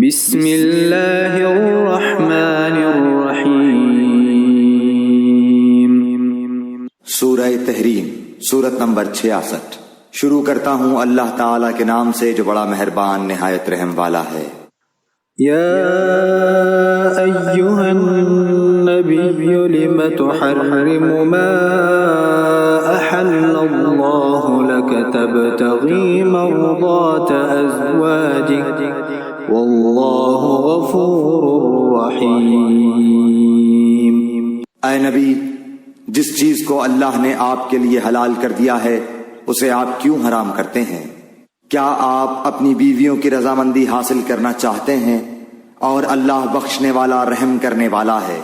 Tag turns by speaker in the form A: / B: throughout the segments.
A: बिस्मिल्लाहिर्रहमानिर्रहीम।
B: सूरह तहरीम, सूरत नंबर 66। शुरू करता हूँ अल्लाह ताला के नाम से जो बड़ा मेहरबान निहायत रहम वाला है।
A: या अय्युहन नबिय्यु लिम तुहर्रिमु मा अहल्लल्लाहु लक तबतगी मर्दात अज़वाजिक वल्लाहु गफूरुर रहीम।
B: ऐ नबी, जिस चीज को अल्लाह ने आपके लिए हलाल कर दिया है उसे आप क्यों हराम करते हैं? क्या आप अपनी बीवियों की रजामंदी हासिल करना चाहते हैं? और अल्लाह बख्शने वाला रहम करने वाला है।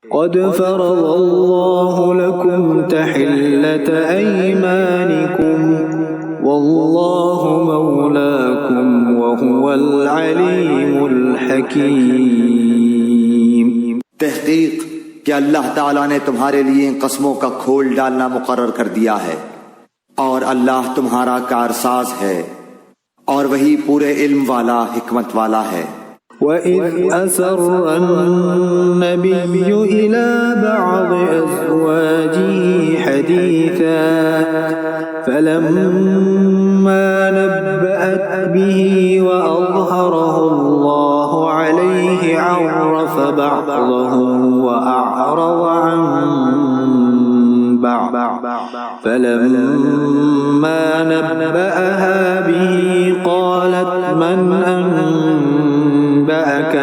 A: क़द फ़रज़ल्लाहु लकुम तहिल्लत ऐमानिकुम वल्लाहु मौलाकुम वहुवल अलीमुल हकीम।
B: तहक़ीक़ कि अल्लाह ताला ने तुम्हारे लिए कस्मों का खोल डालना मुकर्रर कर दिया है और अल्लाह तुम्हारा कारसाज है और वही पूरे इल्म वाला हिकमत वाला है।
A: वइज़ अस्सर्रन्नबिय्यु इला बअज़ि अज़वाजिही हदीसा फलम्मा नब्बअत बिही वअज़हरहु अल्लाहु अलैहि अर्रफ़ बअज़हु वअअरज़ अन बअज़ फलम्मा नब्बअहा बिही क़ालत मन أنبأك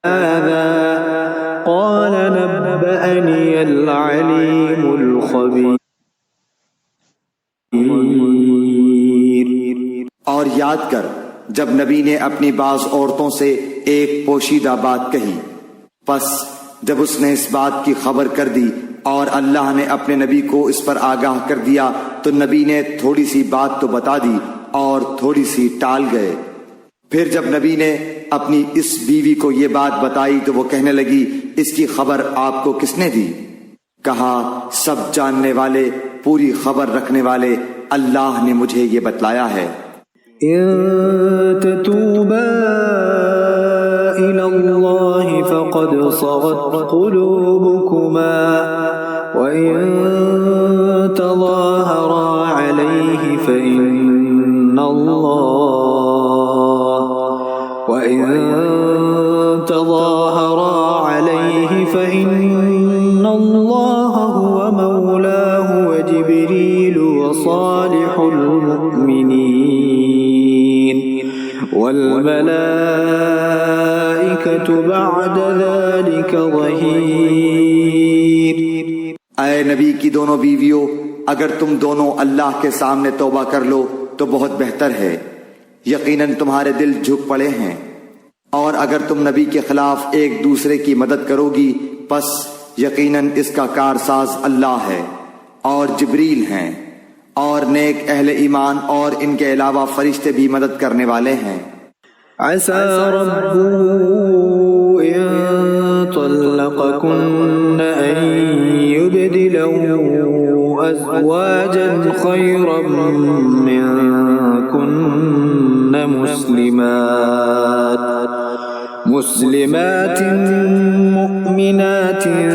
A: هذا قال نبأني العليم الخبير।
B: और याद कर जब नबी ने अपनी बाज औरतों से एक पोशीदा बात कही, बस जब उसने इस बात की खबर कर दी और अल्लाह ने अपने नबी को इस पर आगाह कर दिया तो नबी ने थोड़ी सी बात तो बता दी और थोड़ी सी टाल गए। फिर जब नबी ने अपनी इस बीवी को ये बात बताई तो वो कहने लगी, इसकी खबर आपको किसने दी? कहा, सब जानने वाले, पूरी खबर रखने वाले अल्लाह ने मुझे ये बतलाया है।
A: इलल्लाहि फ़क़द सग़त क़ुलूबुकुमा वइन तज़ाहरा अलैहि फ़इन्नल्लाह हुवा मौलाहु व जिब्रील व सालिहुल मुअ्मिनीन वल मलाइकतु बअद ज़ालिका ज़हीर।
B: ऐ नबी की दोनों बीवियों, अगर तुम दोनों अल्लाह के सामने तौबा कर लो तो बहुत बेहतर है। यकीनन तुम्हारे दिल झुक पड़े हैं। और अगर तुम नबी के खिलाफ एक दूसरे की मदद करोगी बस यकीनन इसका कारसाज अल्लाह है और जिब्रील हैं और नेक अहले ईमान और इनके अलावा फरिश्ते भी मदद करने वाले हैं।
A: असा रब्बुहु इन तल्लक़कुन्न अन युबदिलहु अज़वाजन खैरन मिनकुन्न मुस्लिमातिन मुमिनातिन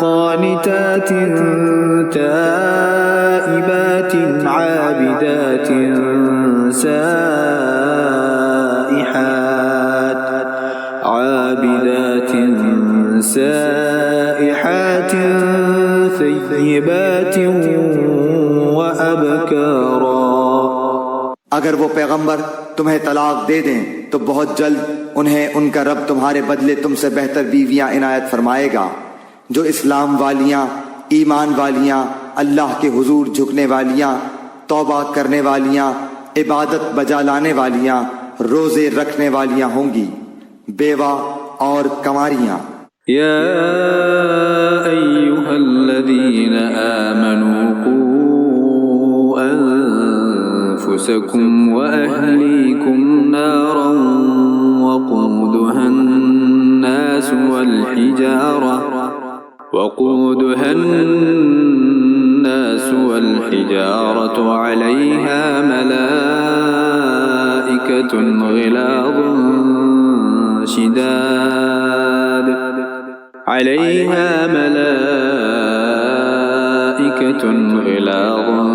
A: क़ानितातिन ताइबातिन आबिदातिन साइहातिन सय्यिबातिन व अबकारा।
B: अगर वो पैगंबर तुम्हें तलाक दे दें तो बहुत जल्द उन्हें उनका रब तुम्हारे बदले तुमसे बेहतर बीवियां इनायत फरमाएगा, जो इस्लाम वालियां, ईमान वालियां, अल्लाह के हुजूर झुकने वालियां, तौबा करने वालियां, इबादत बजा लाने वालियां, रोजे रखने वालियां होंगी, बेवा और कंवारियां।
A: या अय्युहल्लज़ीन आमनू क़ू अन्फुसकुम व अहलीकुम नारन वक़ूदुहा अन्नास वल हिजारा वक़ूदुहा अन्नासु वल हिजारतु अलैहा मलाइकतुन ग़िलाज़ुन शिदाद अलैहा मलाइकतुन ग़िलाज़ुन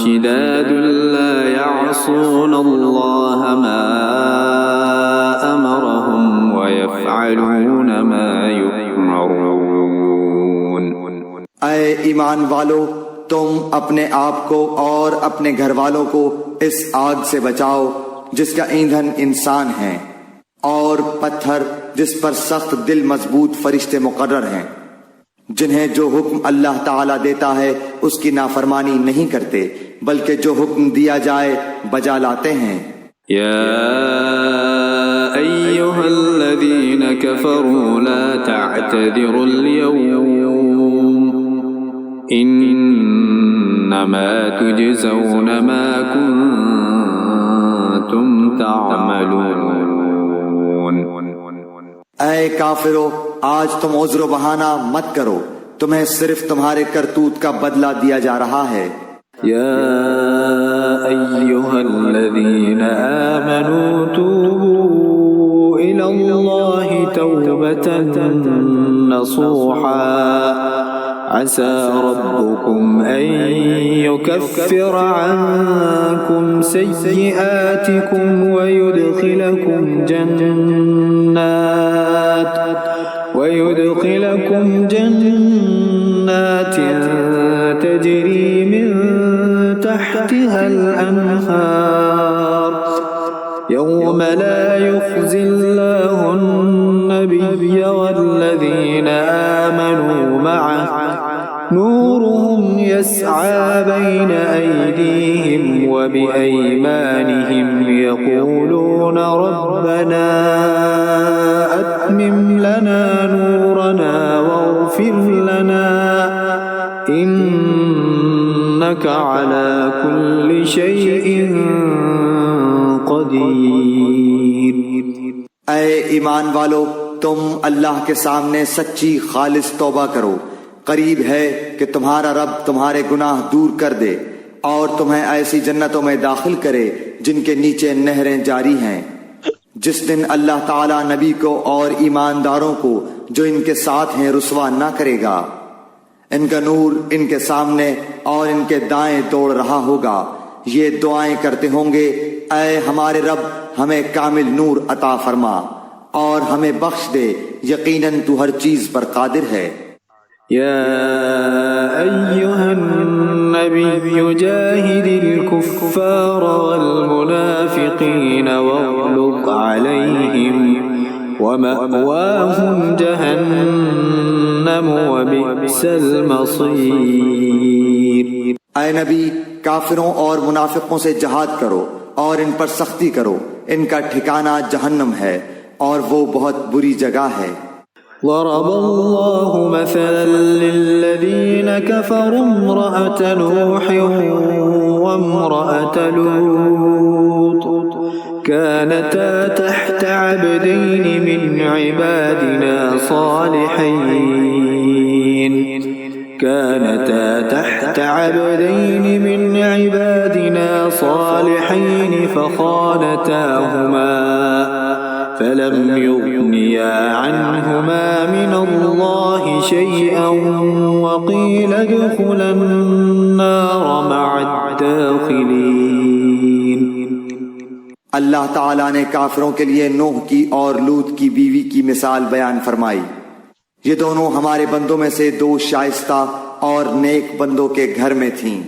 A: शिदादुन ला यअसूनल्लाह मा अमरहुम व यफ़अलून मा युअमरून।
B: ऐ ईमान वालो, तुम अपने आप को और अपने घर वालों को इस आग से बचाओ जिसका ईंधन इंसान है, और पत्थर जिस पर सख्त दिल मजबूत फरिश्ते मुकर्रर हैं, जिन्हें जो हुक्म अल्लाह ताला देता है उसकी नाफरमानी नहीं करते, बल्कि जो हुक्म दिया जाए बजा लाते हैं।
A: या अय्युहल्लज़ीन कफ़रू ला तअतज़िरुल यौम इन्नमा तुजज़ौन मा कुन्तुम तअमलून।
B: ऐ काफिरो, आज तुम उज़्र बहाना मत करो, तुम्हें सिर्फ तुम्हारे करतूत का बदला दिया जा रहा है।
A: या अय्युहल्लज़ीन आमनू तूबू इलल्लाहि तौबतन नसूहा असा रब्बुकुम अन युकफ्फिर अन्कुम सय्यिआतिकुम व युदखिलकुम जन्नातिन तजरी मिन तहतिहल अन्हार यौम ला युख़ज़िल्लाहुन नबिय्य वल्लज़ीना आमनू मअहु नूरुहुम यस्आ बैन अयदीहिम व बिअयमानिहिम यक़ूलून रब्बना अत्मिम लना नूरना वग़फ़िर लना इन्नका अला कुल्लि शैइन क़दीर।
B: ऐ ईमान वालो, तुम अल्लाह के सामने सच्ची खालिस तौबा करो। करीब है कि तुम्हारा रब तुम्हारे गुनाह दूर कर दे और तुम्हें ऐसी जन्नतों में दाखिल करे जिनके नीचे नहरें जारी हैं। जिस दिन अल्लाह ताला नबी को और ईमानदारों को जो इनके साथ हैं रुसवा ना करेगा। इनका नूर इनके सामने और इनके दाएं दौड़ रहा होगा। ये दुआएं करते होंगे, ऐ हमारे रब, हमें कामिल नूर अता फरमा और हमें बख्श दे, यकीनन तू हर चीज पर कादिर है।
A: या अय्युहन नबिय्यु जाहिदिल कुफ्फार वल मुनाफिकीन वग़्लुज़ अलैहिम व मअवाहुम जहन्नम व बि'सल मसीर।
B: ऐ नबी, काफिरों और मुनाफिकों से जहाद करो और इन पर सख्ती करो, इनका ठिकाना जहन्नम है और वो बहुत बुरी जगह है।
A: ضرب الله مثلا للذين كفروا امرأة نوح وامرأة لوط كانتا تحت عبدين من عبادنا صالحين فخانتاهما فلم يغنيا عنهما من الله شيئا وقيل ادخلا النار مع الداخلين।
B: अल्लाह ताला ने काफिरों के लिए नूह की और लूत की बीवी की मिसाल बयान फरमाई। ये दोनों हमारे बंदों में से दो शाइस्ता और नेक बंदों के घर में थीं।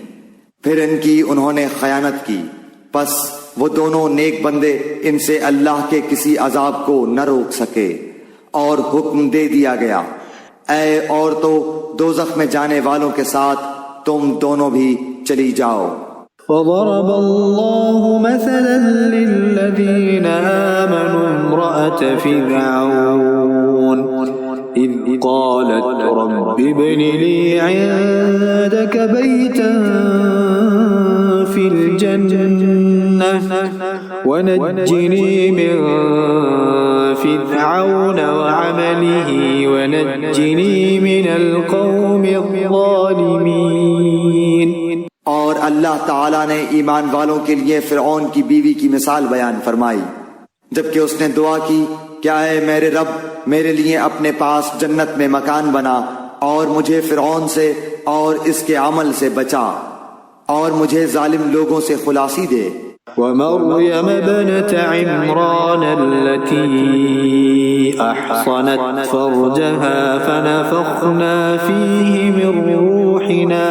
B: फिर इनकी उन्होंने खयानत की, बस वो दोनों नेक बंदे इनसे अल्लाह के किसी अजाब को न रोक सके और हुक्म दे दिया गया, ऐ औरतों, दोज़ख में जाने वालों के साथ तुम दोनों भी चली जाओ।
A: وضرب الله مثلا للذين آمنوا امرأة فرعون إذ قالت رب ابن لي عندك بيتا في الجنة ونجني من फिरऔन वअमलिही वनज्जिनी मिनल क़ौमिज़्ज़ालिमीन।
B: और अल्लाह ताला ने ईमान वालों के लिए फिरऔन की बीवी की मिसाल बयान फरमाई, जबकि उसने दुआ की, क्या है मेरे रब, मेरे लिए अपने पास जन्नत में मकान बना और मुझे फिरऔन से और इसके अमल से बचा और मुझे जालिम लोगों से खुलासी दे।
A: वमर्यम इब्नत इमरान अल्लती अहसनत फरजहा फनफखना फीहि मिन रूहिना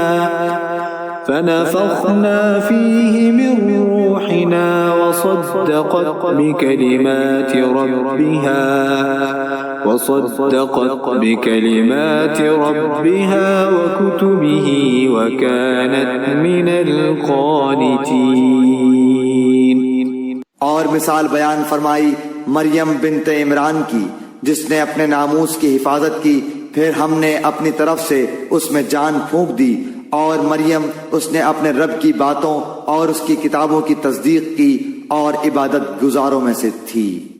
A: वصدقت بكلمات ربها وكتبه وكانت من القانتين।
B: और मिसाल बयान फरमाई मरियम बिन्ते इमरान की, जिसने अपने नामूस की हिफाजत की, फिर हमने अपनी तरफ से उसमें जान फूंक दी, और मरियम उसने अपने रब की बातों और उसकी किताबों की तस्दीक की और इबादत गुजारों में से थी।